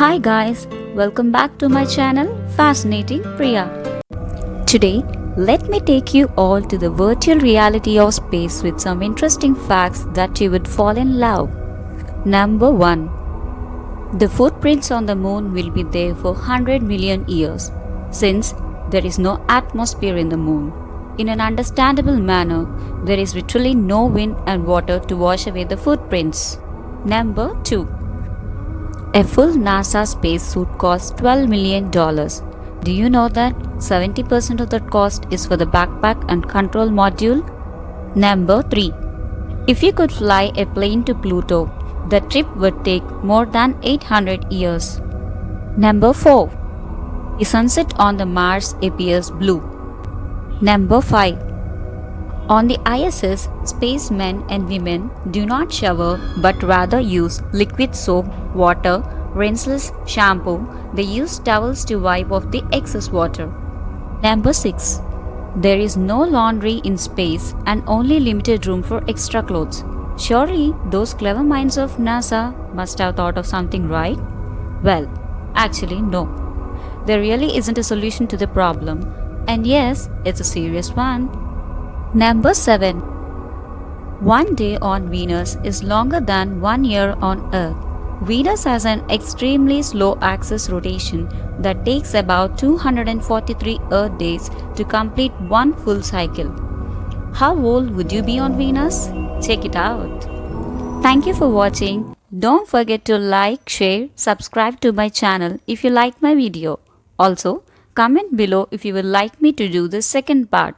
Hi guys, welcome back to my channel Fascinating Priya. Today, let me take you all to the virtual reality of space with some interesting facts that you would fall in love. Number 1. The footprints on the moon will be there for 100 million years since there is no atmosphere in the moon. In an understandable manner, there is literally no wind and water to wash away the footprints. Number 2. A full NASA spacesuit costs $12 million. Do you know that 70% of that cost is for the backpack and control module? Number 3. If you could fly a plane to Pluto, the trip would take more than 800 years. Number 4. The sunset on the Mars appears blue. Number 5. On the ISS, spacemen and women do not shower but rather use liquid soap, water, rinseless shampoo. They use towels to wipe off the excess water. Number 6. There is no laundry in space and only limited room for extra clothes. Surely those clever minds of NASA must have thought of something, right? Well, actually no. There really isn't a solution to the problem. And yes, it's a serious one. Number 7. One day on Venus is longer than 1 year on Earth. Venus has an extremely slow axis rotation that takes about 243 Earth days to complete one full cycle. How old would you be on Venus? Check it out. Thank you for watching. Don't forget to like, share, subscribe to my channel if you like my video. Also, comment below if you would like me to do the second part.